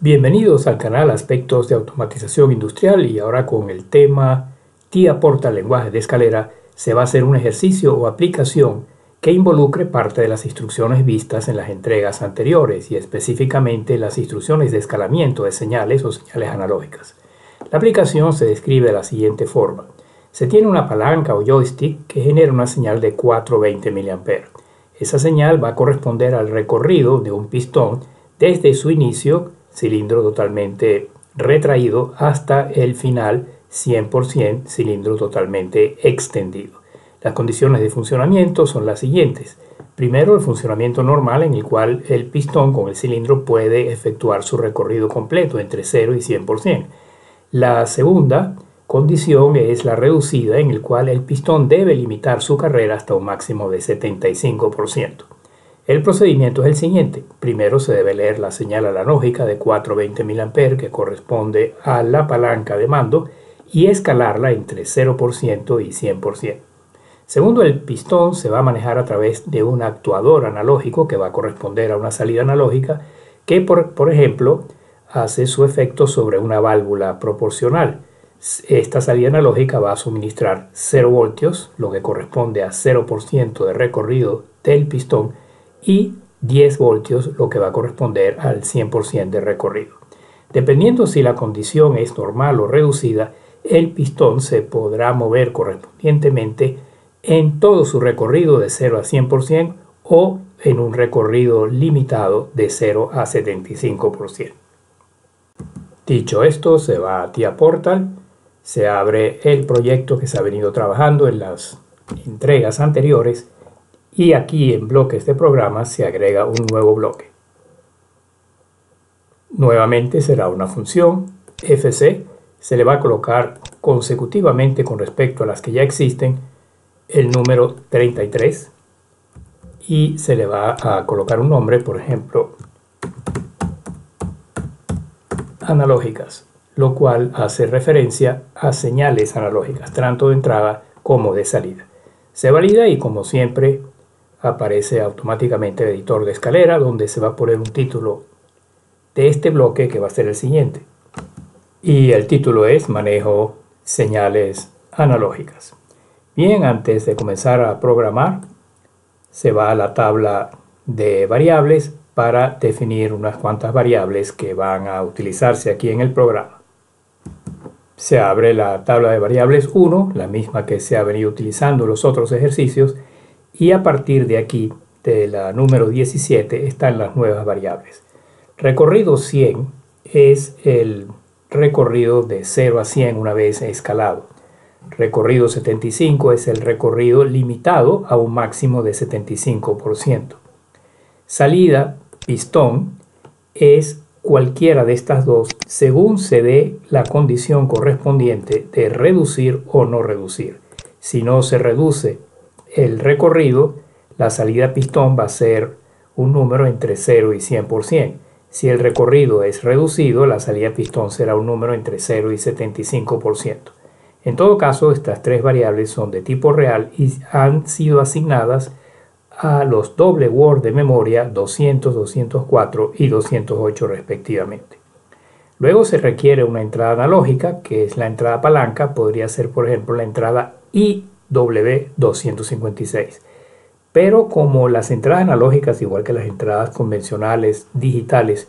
Bienvenidos al canal Aspectos de Automatización Industrial y ahora con el tema TIA Portal Lenguaje de Escalera se va a hacer un ejercicio o aplicación que involucre parte de las instrucciones vistas en las entregas anteriores y específicamente las instrucciones de escalamiento de señales o señales analógicas. La aplicación se describe de la siguiente forma. Se tiene una palanca o joystick que genera una señal de 420 mA. Esa señal va a corresponder al recorrido de un pistón desde su inicio, cilindro totalmente retraído, hasta el final 100% cilindro totalmente extendido. Las condiciones de funcionamiento son las siguientes. Primero, el funcionamiento normal en el cual el pistón con el cilindro puede efectuar su recorrido completo entre 0 y 100%. La segunda condición es la reducida en el cual el pistón debe limitar su carrera hasta un máximo de 75%. El procedimiento es el siguiente. Primero se debe leer la señal analógica de 420 mA que corresponde a la palanca de mando y escalarla entre 0% y 100%. Segundo, el pistón se va a manejar a través de un actuador analógico que va a corresponder a una salida analógica que, por ejemplo, hace su efecto sobre una válvula proporcional. Esta salida analógica va a suministrar 0 voltios, lo que corresponde a 0% de recorrido del pistón, y 10 voltios, lo que va a corresponder al 100% de recorrido. Dependiendo si la condición es normal o reducida, el pistón se podrá mover correspondientemente en todo su recorrido de 0 a 100% o en un recorrido limitado de 0 a 75%. Dicho esto, se va a TIA Portal, se abre el proyecto que se ha venido trabajando en las entregas anteriores y aquí en bloques de programa se agrega un nuevo bloque. Nuevamente será una función FC, se le va a colocar consecutivamente con respecto a las que ya existen el número 33 y se le va a colocar un nombre, por ejemplo, analógicas, lo cual hace referencia a señales analógicas, tanto de entrada como de salida. Se valida y como siempre aparece automáticamente el editor de escalera donde se va a poner un título de este bloque que va a ser el siguiente. Y el título es Manejo señales analógicas. Bien, antes de comenzar a programar, se va a la tabla de variables para definir unas cuantas variables que van a utilizarse aquí en el programa. Se abre la tabla de variables 1, la misma que se ha venido utilizando en los otros ejercicios, y a partir de aquí, de la número 17, están las nuevas variables. Recorrido 100 es el recorrido de 0 a 100 una vez escalado. Recorrido 75 es el recorrido limitado a un máximo de 75%. Salida pistón es cualquiera de estas dos según se dé la condición correspondiente de reducir o no reducir. Si no se reduce el recorrido, la salida pistón va a ser un número entre 0 y 100%. Si el recorrido es reducido, la salida pistón será un número entre 0 y 75%. En todo caso, estas tres variables son de tipo real y han sido asignadas a los doble word de memoria 200, 204 y 208 respectivamente. Luego se requiere una entrada analógica, que es la entrada palanca, podría ser por ejemplo la entrada IW256. Pero como las entradas analógicas, igual que las entradas convencionales digitales,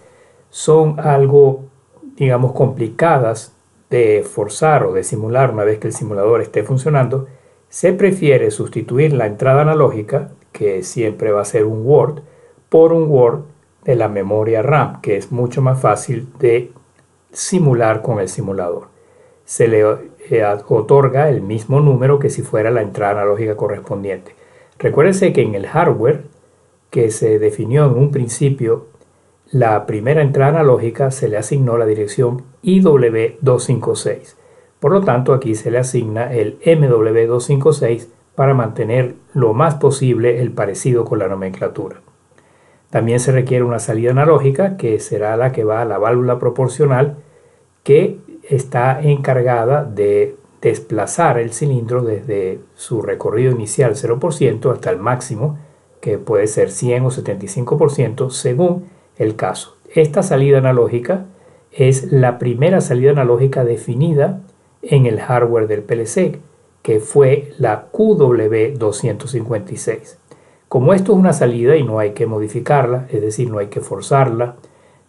son algo, digamos, complicadas de forzar o de simular una vez que el simulador esté funcionando, se prefiere sustituir la entrada analógica, que siempre va a ser un Word, por un Word de la memoria RAM, que es mucho más fácil de simular con el simulador. Se le otorga el mismo número que si fuera la entrada analógica correspondiente. Recuérdense que en el hardware que se definió en un principio, la primera entrada analógica se le asignó la dirección IW256. Por lo tanto, aquí se le asigna el MW256 para mantener lo más posible el parecido con la nomenclatura. También se requiere una salida analógica, que será la que va a la válvula proporcional, que está encargada de desplazar el cilindro desde su recorrido inicial 0% hasta el máximo, que puede ser 100 o 75% según el caso. Esta salida analógica es la primera salida analógica definida en el hardware del PLC, que fue la QW256. Como esto es una salida y no hay que modificarla, es decir, no hay que forzarla,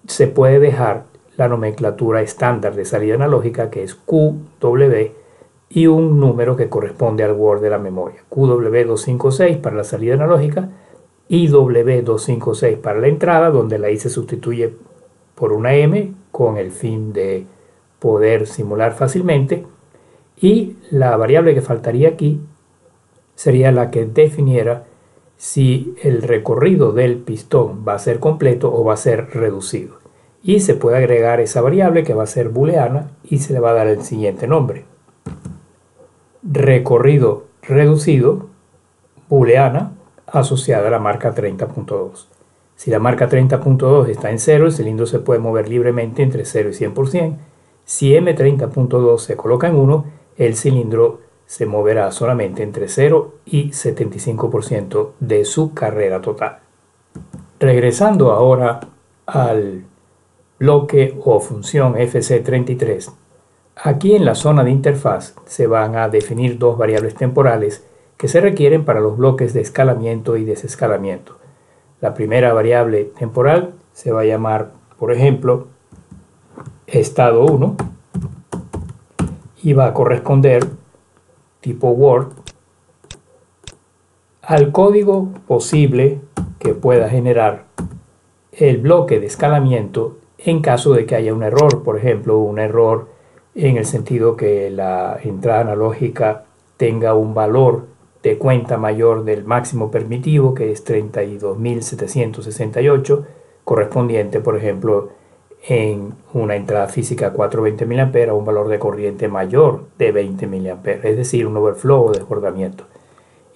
se puede dejar la nomenclatura estándar de salida analógica, que es QW, y un número que corresponde al word de la memoria. QW256 para la salida analógica y W256 para la entrada, donde la I se sustituye por una M con el fin de poder simular fácilmente. Y la variable que faltaría aquí sería la que definiera si el recorrido del pistón va a ser completo o va a ser reducido. Y se puede agregar esa variable que va a ser booleana y se le va a dar el siguiente nombre. Recorrido reducido, booleana, asociada a la marca 30.2. Si la marca 30.2 está en 0, el cilindro se puede mover libremente entre 0 y 100%. Si M30.2 se coloca en 1, el cilindro se moverá solamente entre 0 y 75% de su carrera total. Regresando ahora al bloque o función FC33, aquí en la zona de interfaz se van a definir dos variables temporales que se requieren para los bloques de escalamiento y desescalamiento. La primera variable temporal se va a llamar, por ejemplo, estado 1 y va a corresponder tipo Word al código posible que pueda generar el bloque de escalamiento en caso de que haya un error, por ejemplo, un error en el sentido que la entrada analógica tenga un valor de cuenta mayor del máximo permitivo, que es 32.768, correspondiente, por ejemplo, en una entrada física 420 mA a un valor de corriente mayor de 20 mA, es decir, un overflow o desbordamiento.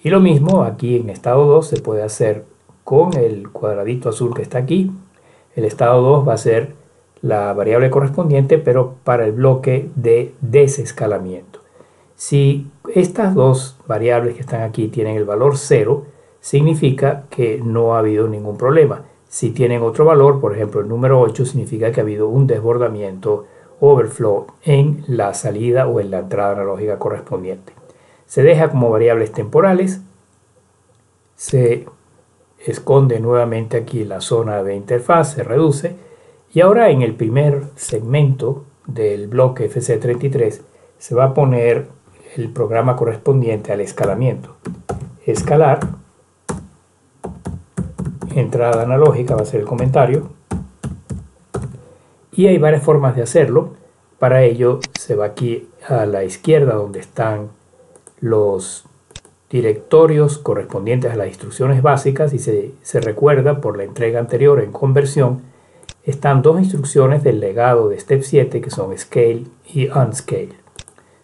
Y lo mismo aquí en estado 2 se puede hacer con el cuadradito azul que está aquí. El estado 2 va a ser la variable correspondiente, pero para el bloque de desescalamiento. Si estas dos variables que están aquí tienen el valor 0, significa que no ha habido ningún problema. Si tienen otro valor, por ejemplo el número 8, significa que ha habido un desbordamiento, overflow, en la salida o en la entrada analógica correspondiente. Se deja como variables temporales, se esconde nuevamente aquí la zona de interfaz, se reduce, y ahora en el primer segmento del bloque FC33 se va a poner el programa correspondiente al escalamiento. Escalar, entrada analógica va a ser el comentario, y hay varias formas de hacerlo. Para ello se va aquí a la izquierda donde están los directorios correspondientes a las instrucciones básicas, y se recuerda por la entrega anterior en conversión, están dos instrucciones del legado de Step 7 que son Scale y Unscale.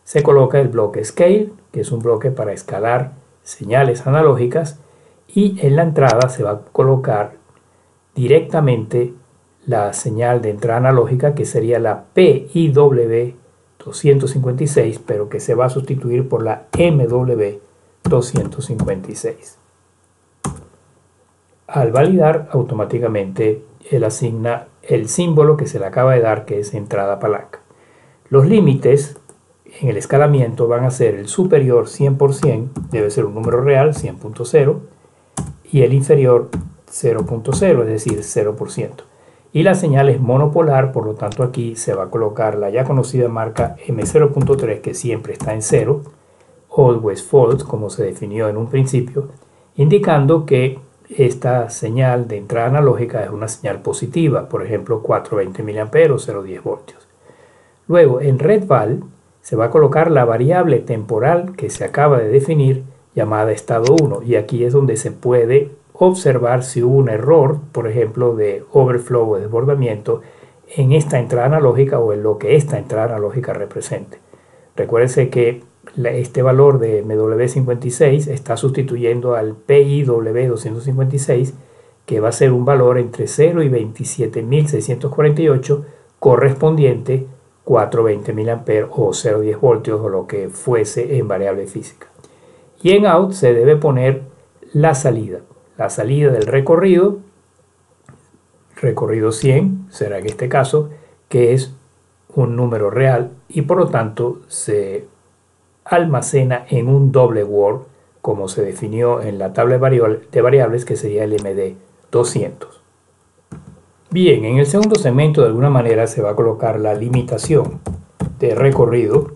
Se coloca el bloque Scale, que es un bloque para escalar señales analógicas, y en la entrada se va a colocar directamente la señal de entrada analógica, que sería la PIW256, pero que se va a sustituir por la MW256. Al validar, automáticamente él asigna el símbolo que se le acaba de dar, que es entrada palanca. Los límites en el escalamiento van a ser el superior 100%, debe ser un número real, 100.0, y el inferior 0.0, es decir, 0%. Y la señal es monopolar, por lo tanto aquí se va a colocar la ya conocida marca M0.3, que siempre está en 0, always false, como se definió en un principio, indicando que esta señal de entrada analógica es una señal positiva, por ejemplo 420 mA o 0.10 voltios. Luego en redval se va a colocar la variable temporal que se acaba de definir, llamada estado 1, y aquí es donde se puede observar si hubo un error, por ejemplo de overflow o desbordamiento, en esta entrada analógica o en lo que esta entrada analógica represente. Recuérdense que este valor de MW56 está sustituyendo al PIW256, que va a ser un valor entre 0 y 27.648, correspondiente 420 mA o 0.10 voltios o lo que fuese en variable física. Y en out se debe poner la salida del recorrido 100 será en este caso, que es un número real y por lo tanto se almacena en un double word, como se definió en la tabla de variables, que sería el MD200. Bien, en el segundo segmento de alguna manera se va a colocar la limitación de recorrido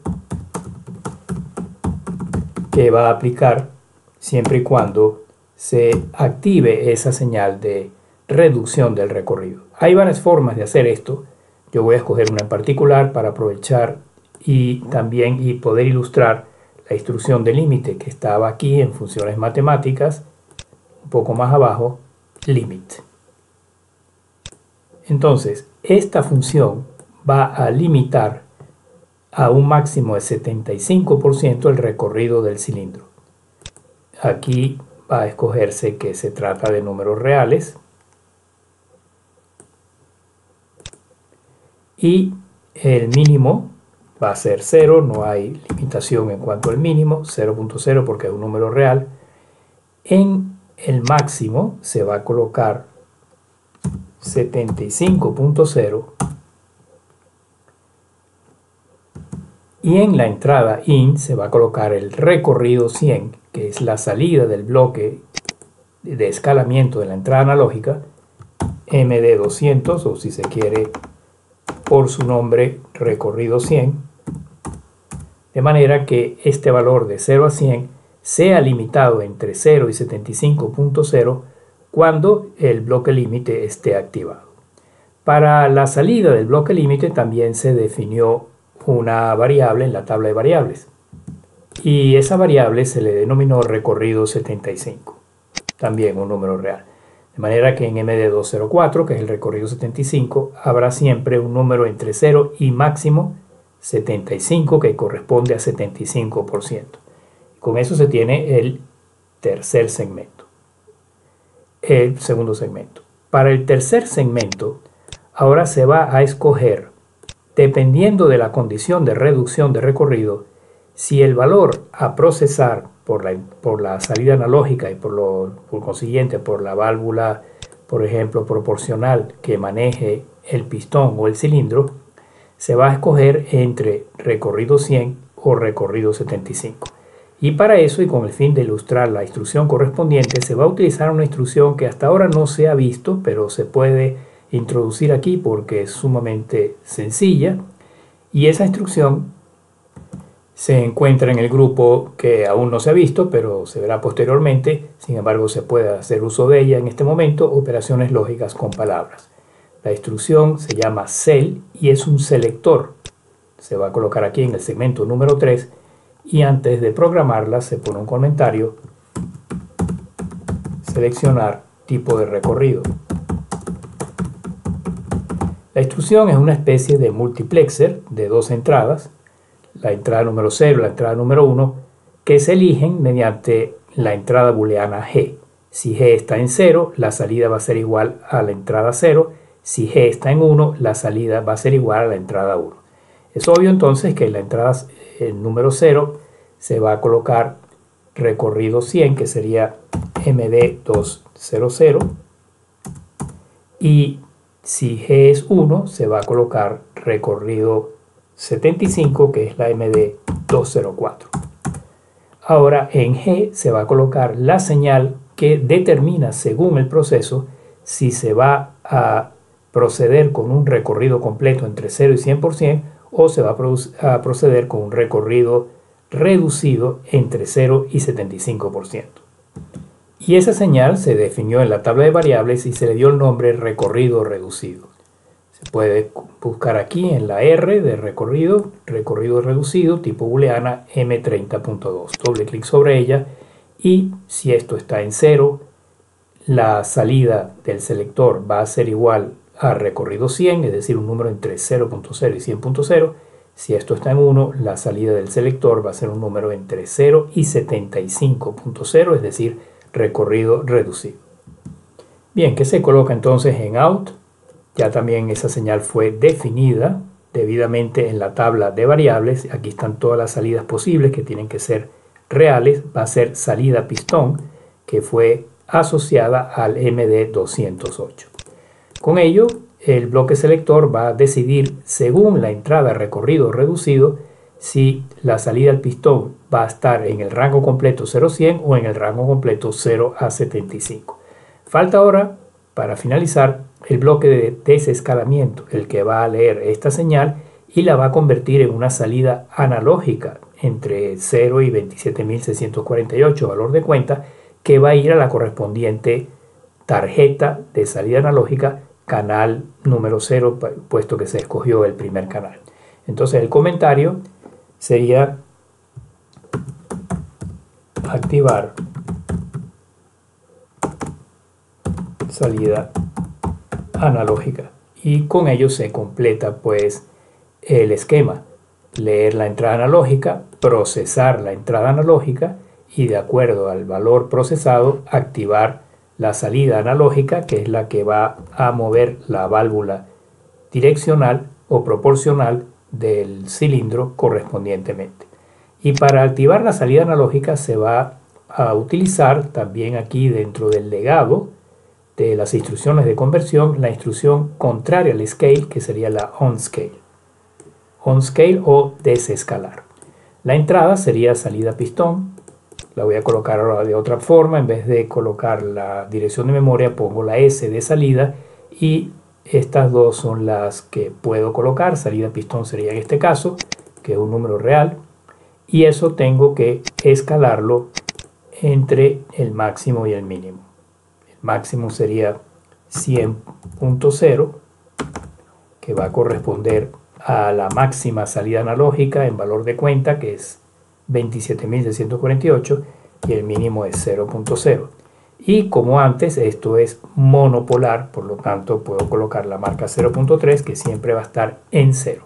que va a aplicar siempre y cuando se active esa señal de reducción del recorrido. Hay varias formas de hacer esto. Yo voy a escoger una en particular para aprovechar y también poder ilustrar la instrucción de límite que estaba aquí en funciones matemáticas, un poco más abajo, limit. Entonces, esta función va a limitar a un máximo de 75% el recorrido del cilindro. Aquí va a escogerse que se trata de números reales y el mínimo va a ser 0, no hay limitación en cuanto al mínimo, 0.0 porque es un número real. En el máximo se va a colocar 75.0 y en la entrada IN se va a colocar el recorrido 100, que es la salida del bloque de escalamiento de la entrada analógica, MD200, o si se quiere por su nombre, recorrido 100, de manera que este valor de 0 a 100 sea limitado entre 0 y 75.0 cuando el bloque límite esté activado. Para la salida del bloque límite también se definió una variable en la tabla de variables y esa variable se le denominó recorrido 75, también un número real. De manera que en MD204, que es el recorrido 75, habrá siempre un número entre 0 y máximo 75 que corresponde a 75%. Con eso se tiene el tercer segmento. El segundo segmento. Para el tercer segmento, ahora se va a escoger, dependiendo de la condición de reducción de recorrido, si el valor a procesar por la salida analógica y por consiguiente por la válvula, por ejemplo, proporcional que maneje el pistón o el cilindro, se va a escoger entre recorrido 100 o recorrido 75. Y para eso, y con el fin de ilustrar la instrucción correspondiente, se va a utilizar una instrucción que hasta ahora no se ha visto, pero se puede introducir aquí porque es sumamente sencilla. Y esa instrucción se encuentra en el grupo que aún no se ha visto, pero se verá posteriormente. Sin embargo, se puede hacer uso de ella en este momento, operaciones lógicas con palabras. La instrucción se llama cell y es un selector. Se va a colocar aquí en el segmento número 3 y antes de programarla se pone un comentario, seleccionar tipo de recorrido. La instrucción es una especie de multiplexer de dos entradas, la entrada número 0 y la entrada número 1, que se eligen mediante la entrada booleana G. Si G está en 0, la salida va a ser igual a la entrada 0. Si G está en 1, la salida va a ser igual a la entrada 1. Es obvio entonces que en la entrada número 0 se va a colocar recorrido 100, que sería MD200. Y si G es 1, se va a colocar recorrido 75, que es la MD204. Ahora en G se va a colocar la señal que determina según el proceso si se va a proceder con un recorrido completo entre 0 y 100% o se va a proceder con un recorrido reducido entre 0 y 75%. Y esa señal se definió en la tabla de variables y se le dio el nombre recorrido reducido. Se puede buscar aquí en la R de recorrido, recorrido reducido, tipo booleana M30.2. Doble clic sobre ella y si esto está en 0, la salida del selector va a ser igual a recorrido 100, es decir, un número entre 0.0 y 100.0. Si esto está en 1, la salida del selector va a ser un número entre 0 y 75.0, es decir, recorrido reducido. Bien, ¿qué se coloca entonces en out? Ya también esa señal fue definida debidamente en la tabla de variables. Aquí están todas las salidas posibles que tienen que ser reales. Va a ser salida pistón, que fue asociada al MD208. Con ello, el bloque selector va a decidir, según la entrada, recorrido reducido, si la salida al pistón va a estar en el rango completo 0 a 100 o en el rango completo 0 a 75. Falta ahora, para finalizar, el bloque de desescalamiento, el que va a leer esta señal y la va a convertir en una salida analógica entre 0 y 27.648, valor de cuenta, que va a ir a la correspondiente tarjeta de salida analógica, canal número 0, puesto que se escogió el primer canal. Entonces el comentario sería activar salida analógica, y con ello se completa pues el esquema: leer la entrada analógica, procesar la entrada analógica y, de acuerdo al valor procesado, activar la salida analógica, que es la que va a mover la válvula direccional o proporcional del cilindro correspondientemente. Y para activar la salida analógica se va a utilizar también aquí, dentro del legado de las instrucciones de conversión, la instrucción contraria al scale, que sería la on scale o desescalar. La entrada sería salida pistón. La voy a colocar ahora de otra forma. En vez de colocar la dirección de memoria, pongo la S de salida, y estas dos son las que puedo colocar. Salida pistón sería en este caso, que es un número real, y eso tengo que escalarlo entre el máximo y el mínimo. El máximo sería 100.0, que va a corresponder a la máxima salida analógica en valor de cuenta, que es 27.648, y el mínimo es 0.0. Y como antes, esto es monopolar, por lo tanto puedo colocar la marca 0.3, que siempre va a estar en 0.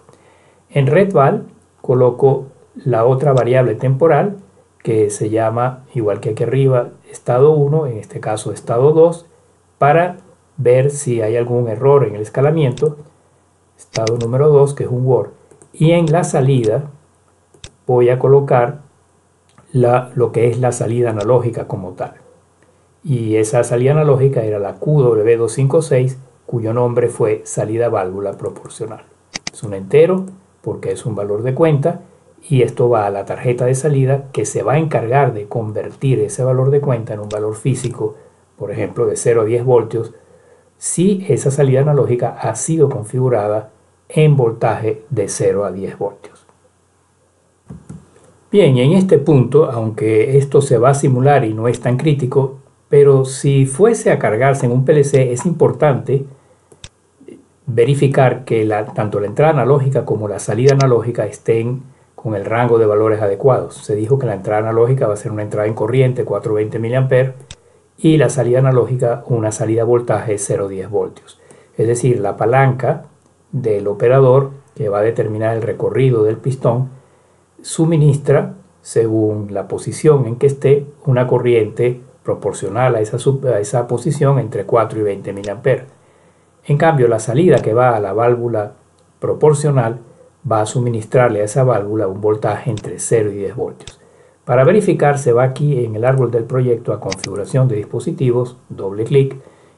En RedVal coloco la otra variable temporal, que se llama, igual que aquí arriba, estado 1, en este caso estado 2, para ver si hay algún error en el escalamiento. Estado número 2, que es un WOR. Y en la salida voy a colocar lo que es la salida analógica como tal. Y esa salida analógica era la QW256, cuyo nombre fue salida válvula proporcional. Es un entero porque es un valor de cuenta, y esto va a la tarjeta de salida, que se va a encargar de convertir ese valor de cuenta en un valor físico, por ejemplo de 0 a 10 voltios, si esa salida analógica ha sido configurada en voltaje de 0 a 10 voltios. Bien, y en este punto, aunque esto se va a simular y no es tan crítico, pero si fuese a cargarse en un PLC, es importante verificar que tanto la entrada analógica como la salida analógica estén con el rango de valores adecuados. Se dijo que la entrada analógica va a ser una entrada en corriente 420 mA, y la salida analógica una salida voltaje 0,10 voltios. Es decir, la palanca del operador, que va a determinar el recorrido del pistón, suministra, según la posición en que esté, una corriente proporcional a esa posición entre 4 y 20 mA. En cambio, la salida, que va a la válvula proporcional, va a suministrarle a esa válvula un voltaje entre 0 y 10 voltios. Para verificar, se va aquí en el árbol del proyecto a configuración de dispositivos, doble clic,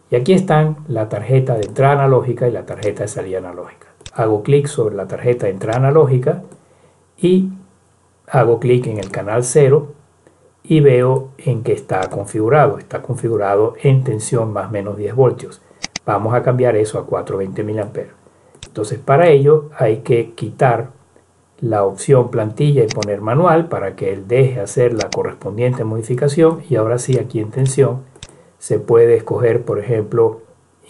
y aquí están la tarjeta de entrada analógica y la tarjeta de salida analógica. Hago clic sobre la tarjeta de entrada analógica y hago clic en el canal 0 y veo en qué está configurado. Está configurado en tensión más menos 10 voltios. Vamos a cambiar eso a 420 mA. Entonces, para ello hay que quitar la opción plantilla y poner manual para que él deje hacer la correspondiente modificación. Y ahora sí, aquí en tensión se puede escoger, por ejemplo,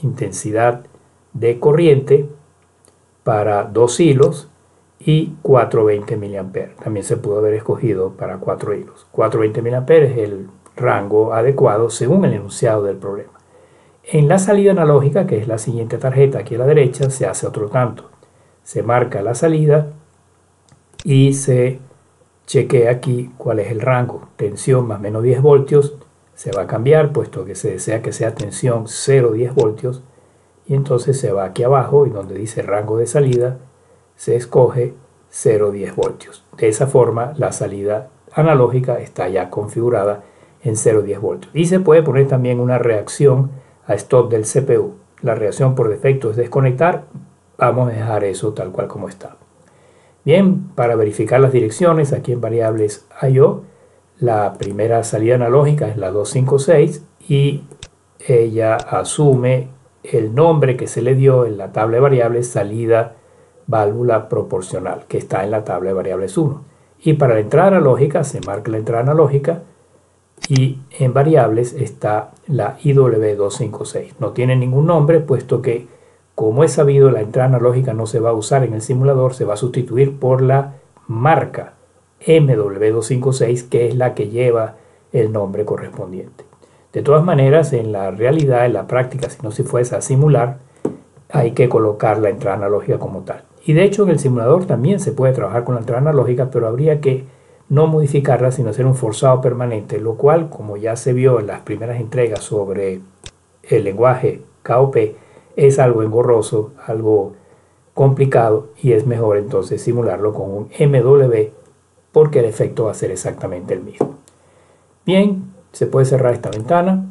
intensidad de corriente para 2 hilos y 420 mA. También se pudo haber escogido para 4 hilos. 420 mA es el rango adecuado según el enunciado del problema. En la salida analógica, que es la siguiente tarjeta aquí a la derecha, se hace otro tanto. Se marca la salida y se chequea aquí cuál es el rango. Tensión más menos 10 voltios se va a cambiar, puesto que se desea que sea tensión 0,10 voltios. Y entonces se va aquí abajo y donde dice rango de salida, se escoge 0,10 voltios. De esa forma, la salida analógica está ya configurada en 0,10 voltios. Y se puede poner también una reacción a stop del CPU. la reacción por defecto es desconectar, vamos a dejar eso tal cual como está. Bien, para verificar las direcciones, aquí en variables I/O, la primera salida analógica es la 256 y ella asume el nombre que se le dio en la tabla de variables salida válvula proporcional, que está en la tabla de variables 1. Y para la entrada analógica se marca la entrada analógica y en variables está la IW256. No tiene ningún nombre, puesto que, como es sabido, la entrada analógica no se va a usar en el simulador, se va a sustituir por la marca MW256, que es la que lleva el nombre correspondiente. De todas maneras, en la realidad, en la práctica, si no se fuese a simular, hay que colocar la entrada analógica como tal. Y de hecho en el simulador también se puede trabajar con la entrada analógica, pero habría que no modificarla, sino hacer un forzado permanente, lo cual, como ya se vio en las primeras entregas sobre el lenguaje KOP, es algo engorroso, algo complicado, y es mejor entonces simularlo con un MW, porque el efecto va a ser exactamente el mismo. Bien, se puede cerrar esta ventana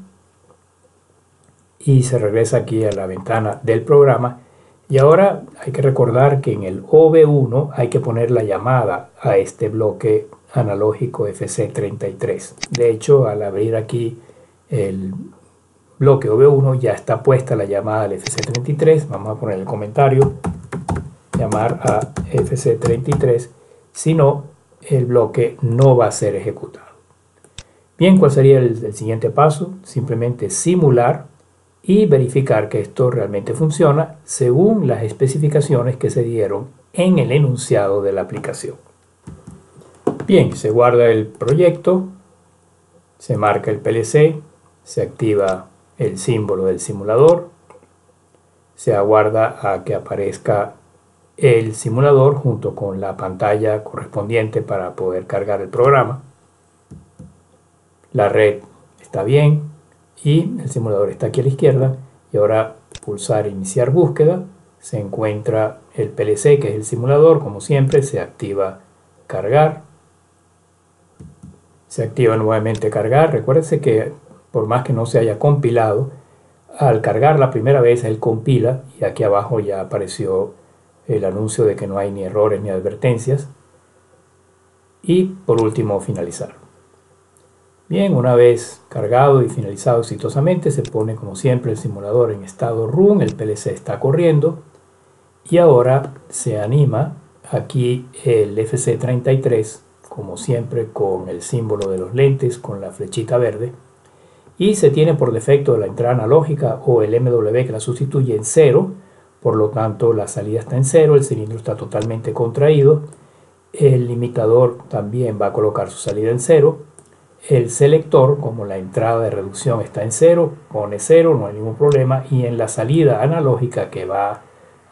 y se regresa aquí a la ventana del programa. Y ahora hay que recordar que en el OV1 hay que poner la llamada a este bloque analógico FC33. De hecho, al abrir aquí el bloque OV1 ya está puesta la llamada al FC33. Vamos a poner el comentario, llamar a FC33, si no, el bloque no va a ser ejecutado. Bien, ¿cuál sería el siguiente paso? Simplemente simular y verificar que esto realmente funciona según las especificaciones que se dieron en el enunciado de la aplicación. Bien, se guarda el proyecto, se marca el PLC, se activa el símbolo del simulador, se aguarda a que aparezca el simulador junto con la pantalla correspondiente para poder cargar el programa. La red está bien y el simulador está aquí a la izquierda, y ahora pulsar iniciar búsqueda, se encuentra el PLC, que es el simulador, como siempre, se activa cargar, se activa nuevamente cargar. Recuérdense que por más que no se haya compilado, al cargar la primera vez él compila, y aquí abajo ya apareció el anuncio de que no hay ni errores ni advertencias, y por último finalizar. Bien, una vez cargado y finalizado exitosamente, se pone como siempre el simulador en estado run, el PLC está corriendo y ahora se anima aquí el FC33, como siempre con el símbolo de los lentes, con la flechita verde, y se tiene por defecto la entrada analógica o el MW que la sustituye en 0, por lo tanto la salida está en 0, el cilindro está totalmente contraído, el limitador también va a colocar su salida en 0, el selector, como la entrada de reducción está en 0, pone 0, no hay ningún problema, y en la salida analógica que va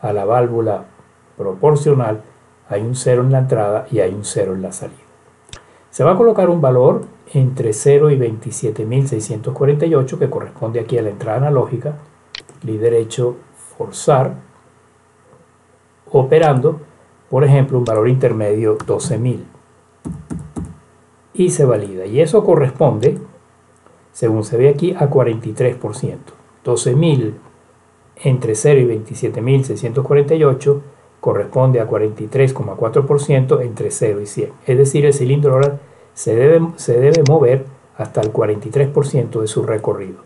a la válvula proporcional hay un 0 en la entrada y hay un 0 en la salida. Se va a colocar un valor entre 0 y 27.648 que corresponde aquí a la entrada analógica, clic derecho, forzar, operando, por ejemplo, un valor intermedio 12.000. Y se valida, y eso corresponde, según se ve aquí, a 43%. 12.000 entre 0 y 27.648 corresponde a 43,4% entre 0 y 100. Es decir, el cilindro ahora se debe mover hasta el 43% de su recorrido.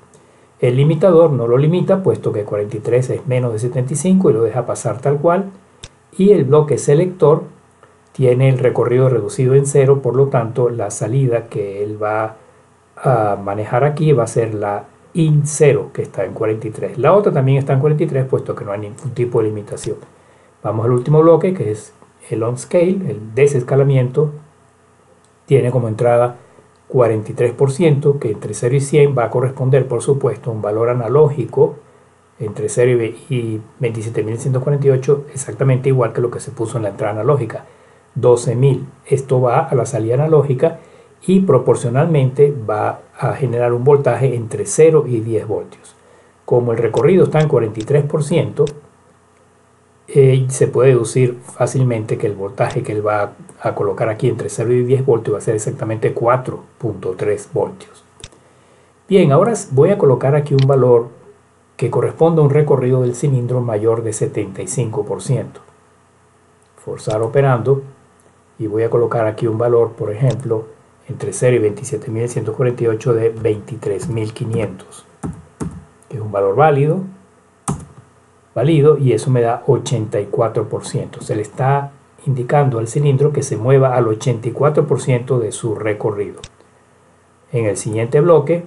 El limitador no lo limita, puesto que 43 es menos de 75 y lo deja pasar tal cual, y el bloque selector tiene el recorrido reducido en 0, por lo tanto la salida que él va a manejar aquí va a ser la IN 0, que está en 43. La otra también está en 43, puesto que no hay ningún tipo de limitación. Vamos al último bloque, que es el on scale, el desescalamiento. Tiene como entrada 43%, que entre 0 y 100 va a corresponder, por supuesto, a un valor analógico entre 0 y 27.148, exactamente igual que lo que se puso en la entrada analógica. 12.000. Esto va a la salida analógica y proporcionalmente va a generar un voltaje entre 0 y 10 voltios. Como el recorrido está en 43%, se puede deducir fácilmente que el voltaje que él va a colocar aquí entre 0 y 10 voltios va a ser exactamente 4.3 voltios. Bien, ahora voy a colocar aquí un valor que corresponde a un recorrido del cilindro mayor de 75%. Forzar operando, y voy a colocar aquí un valor, por ejemplo, entre 0 y 27.148 de 23.500, que es un valor válido, y eso me da 84%. Se le está indicando al cilindro que se mueva al 84% de su recorrido. En el siguiente bloque,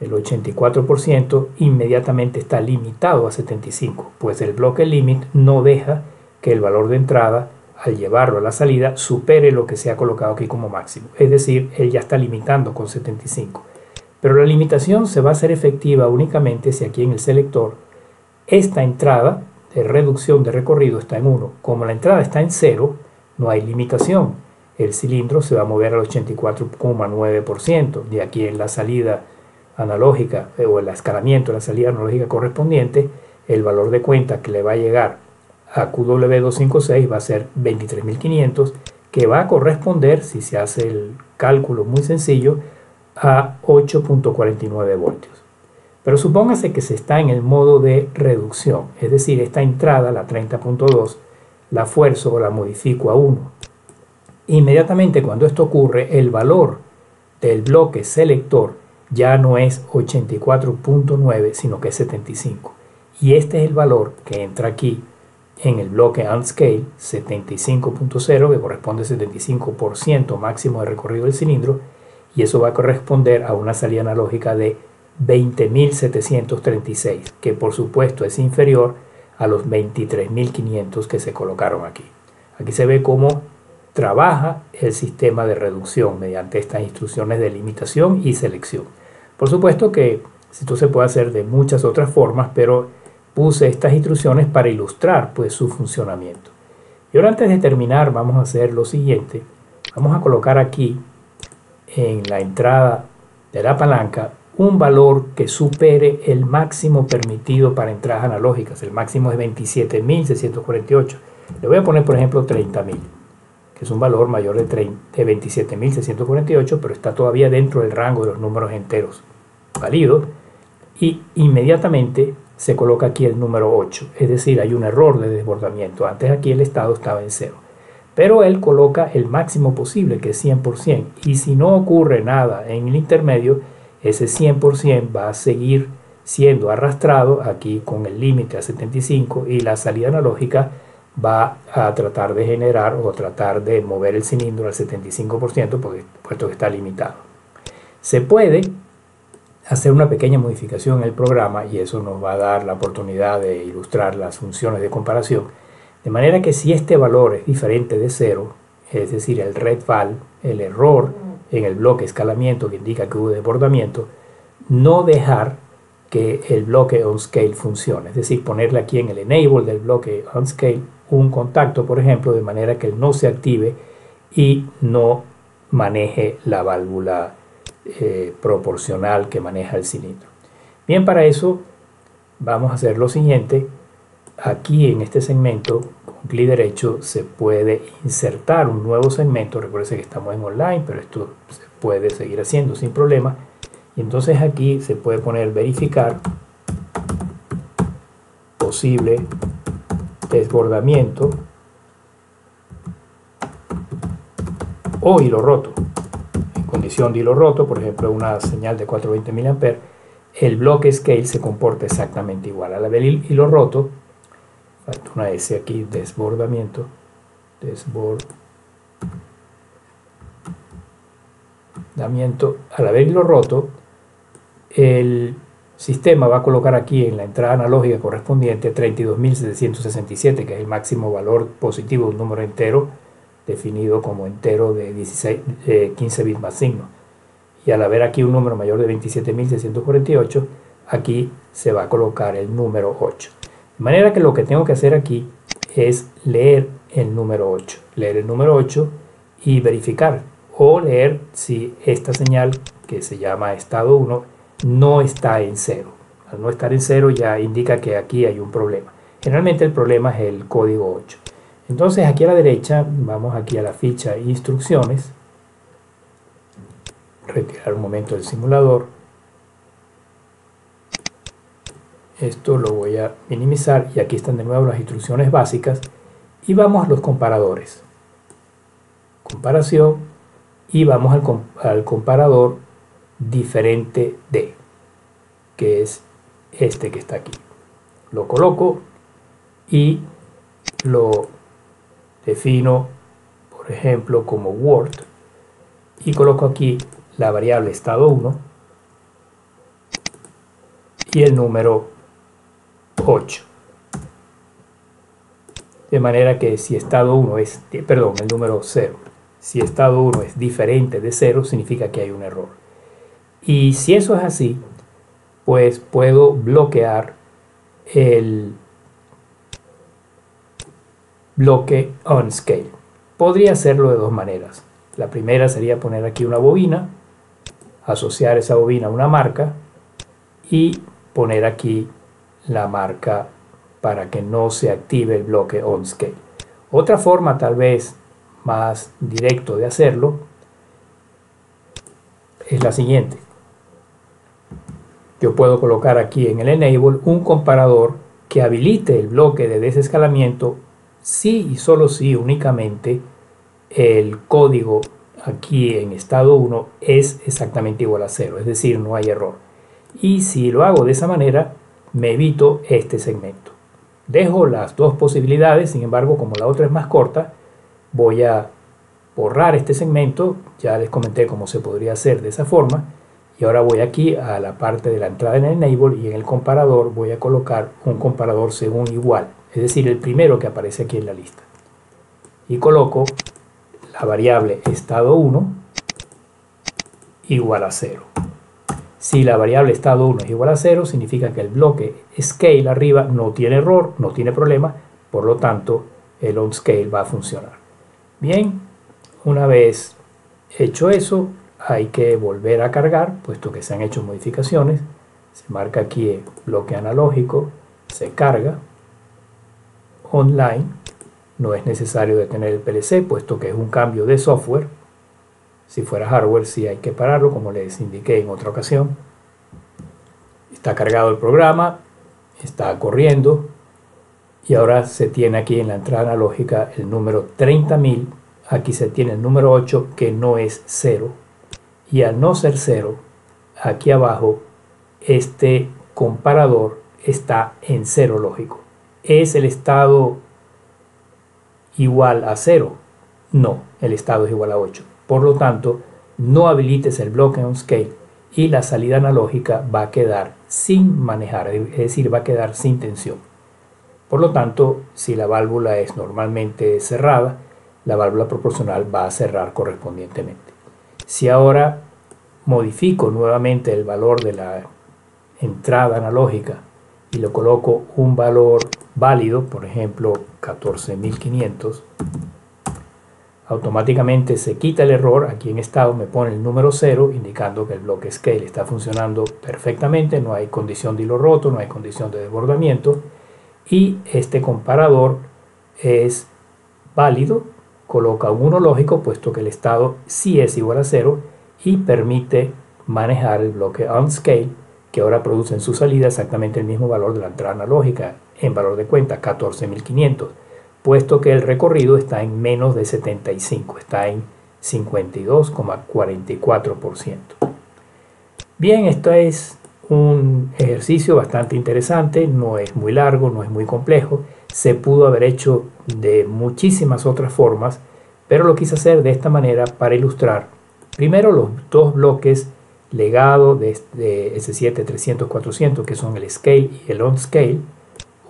el 84% inmediatamente está limitado a 75, pues el bloque limit no deja que el valor de entrada, al llevarlo a la salida, supere lo que se ha colocado aquí como máximo. Es decir, él ya está limitando con 75. Pero la limitación se va a hacer efectiva únicamente si aquí en el selector esta entrada de reducción de recorrido está en 1. Como la entrada está en 0, no hay limitación. El cilindro se va a mover al 84,9%. De aquí en la salida analógica o el escalamiento de la salida analógica correspondiente, el valor de cuenta que le va a llegar a QW256 va a ser 23.500, que va a corresponder, si se hace el cálculo muy sencillo, a 8.49 voltios. Pero supóngase que se está en el modo de reducción, es decir, esta entrada, la 30.2, la fuerzo o la modifico a 1. Inmediatamente cuando esto ocurre, el valor del bloque selector ya no es 84.9, sino que es 75. Y este es el valor que entra aquí en el bloque Unscale 75.0, que corresponde al 75% máximo de recorrido del cilindro, y eso va a corresponder a una salida analógica de 20.736, que por supuesto es inferior a los 23.500 que se colocaron aquí. Aquí se ve cómo trabaja el sistema de reducción mediante estas instrucciones de limitación y selección. Por supuesto que esto se puede hacer de muchas otras formas, pero puse estas instrucciones para ilustrar pues su funcionamiento. Y ahora, antes de terminar, vamos a hacer lo siguiente. Vamos a colocar aquí en la entrada de la palanca un valor que supere el máximo permitido para entradas analógicas. El máximo es 27.648. Le voy a poner, por ejemplo, 30.000, que es un valor mayor de 27.648, pero está todavía dentro del rango de los números enteros válidos. Y inmediatamente se coloca aquí el número 8, es decir, hay un error de desbordamiento. Antes aquí el estado estaba en 0. Pero él coloca el máximo posible, que es 100%. Y si no ocurre nada en el intermedio, ese 100% va a seguir siendo arrastrado aquí con el límite a 75, y la salida analógica va a tratar de generar o tratar de mover el cilindro al 75%, puesto que está limitado. Se puede hacer una pequeña modificación en el programa, y eso nos va a dar la oportunidad de ilustrar las funciones de comparación, de manera que si este valor es diferente de 0, es decir, el red val, el error en el bloque escalamiento que indica que hubo desbordamiento, no dejar que el bloque Unscale funcione, es decir, ponerle aquí en el enable del bloque Unscale un contacto, por ejemplo, de manera que él no se active y no maneje la válvula proporcional que maneja el cilindro. Bien, para eso vamos a hacer lo siguiente. Aquí en este segmento, con clic derecho, se puede insertar un nuevo segmento. Recuerden que estamos en online, pero esto se puede seguir haciendo sin problema. Y entonces aquí se puede poner verificar posible desbordamiento o hilo roto. En condición de hilo roto, por ejemplo, una señal de 420 mA, el bloque scale se comporta exactamente igual. Al haber hilo roto, falta una S aquí, desbordamiento, al haber hilo roto, el sistema va a colocar aquí en la entrada analógica correspondiente 32.767, que es el máximo valor positivo de un número entero definido como entero de 15 bits más signo. Y al haber aquí un número mayor de 27.648, aquí se va a colocar el número 8. De manera que lo que tengo que hacer aquí es leer el número 8. Leer el número 8 y verificar. O leer si esta señal, que se llama estado 1, no está en 0. Al no estar en 0 ya indica que aquí hay un problema. Generalmente el problema es el código 8. Entonces aquí a la derecha, vamos aquí a la ficha instrucciones. Retirar un momento del simulador. Esto lo voy a minimizar y aquí están de nuevo las instrucciones básicas y vamos a los comparadores. Comparación y vamos al comparador diferente de, que es este que está aquí. Lo coloco y lo defino, por ejemplo, como Word y coloco aquí la variable estado 1 y el número 8. De manera que si estado 1 es, perdón, el número 0. Si estado 1 es diferente de 0, significa que hay un error. Y si eso es así, pues puedo bloquear el bloque OnScale. Podría hacerlo de dos maneras. La primera sería poner aquí una bobina, asociar esa bobina a una marca y poner aquí la marca para que no se active el bloque OnScale. Otra forma tal vez más directo de hacerlo es la siguiente. Yo puedo colocar aquí en el Enable un comparador que habilite el bloque de desescalamiento si y solo si únicamente el código aquí en estado 1 es exactamente igual a 0, es decir, no hay error. Y si lo hago de esa manera, me evito este segmento. Dejo las dos posibilidades, sin embargo, como la otra es más corta, voy a borrar este segmento. Ya les comenté cómo se podría hacer de esa forma. Y ahora voy aquí a la parte de la entrada en el Enable y en el comparador voy a colocar un comparador según igual, es decir, el primero que aparece aquí en la lista. Y coloco la variable estado 1 igual a 0. Si la variable estado 1 es igual a 0, significa que el bloque scale arriba no tiene error, no tiene problema, por lo tanto el OnScale va a funcionar. Bien, una vez hecho eso, hay que volver a cargar, puesto que se han hecho modificaciones. Se marca aquí el bloque analógico, se carga online. No es necesario detener el PLC, puesto que es un cambio de software. Si fuera hardware, sí hay que pararlo, como les indiqué en otra ocasión. Está cargado el programa, está corriendo, y ahora se tiene aquí en la entrada analógica el número 30.000. Aquí se tiene el número 8, que no es 0. Y al no ser 0, aquí abajo, este comparador está en 0 lógico. ¿Es el estado igual a 0? No, el estado es igual a 8. Por lo tanto, no habilites el bloque OnScale y la salida analógica va a quedar sin manejar, es decir, va a quedar sin tensión. Por lo tanto, si la válvula es normalmente cerrada, la válvula proporcional va a cerrar correspondientemente. Si ahora modifico nuevamente el valor de la entrada analógica y le coloco un valor válido, por ejemplo 14.500, automáticamente se quita el error. Aquí en estado me pone el número 0, indicando que el bloque scale está funcionando perfectamente, no hay condición de hilo roto, no hay condición de desbordamiento, y este comparador es válido. Coloca un 1 lógico, puesto que el estado sí es igual a 0, y permite manejar el bloque OnScale, que ahora produce en su salida exactamente el mismo valor de la entrada analógica en valor de cuenta, 14.500, puesto que el recorrido está en menos de 75, está en 52,44%. Bien, esto es un ejercicio bastante interesante, no es muy largo, no es muy complejo, se pudo haber hecho de muchísimas otras formas, pero lo quise hacer de esta manera para ilustrar primero los dos bloques legado de S7 300-400, que son el Scale y el OnScale,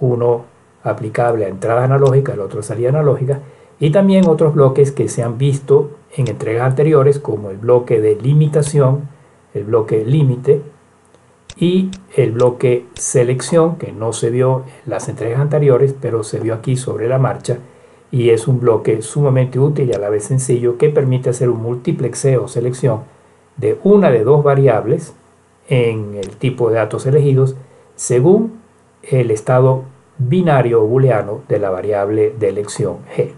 uno aplicable a entrada analógica, el otro a salida analógica, y también otros bloques que se han visto en entregas anteriores, como el bloque de limitación, el bloque límite y el bloque selección, que no se vio en las entregas anteriores, pero se vio aquí sobre la marcha, y es un bloque sumamente útil y a la vez sencillo, que permite hacer un multiplexeo o selección de una de dos variables en el tipo de datos elegidos según el estado binario o booleano de la variable de elección G.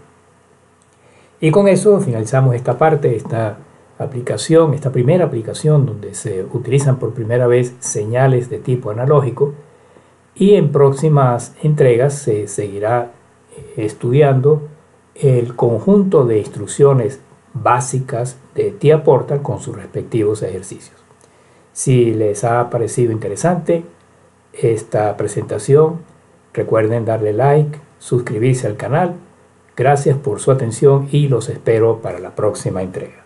Y con eso finalizamos esta parte, esta aplicación, esta primera aplicación donde se utilizan por primera vez señales de tipo analógico. y en próximas entregas se seguirá estudiando el conjunto de instrucciones básicas de TIA Portal con sus respectivos ejercicios. Si les ha parecido interesante esta presentación, recuerden darle like, suscribirse al canal. Gracias por su atención y los espero para la próxima entrega.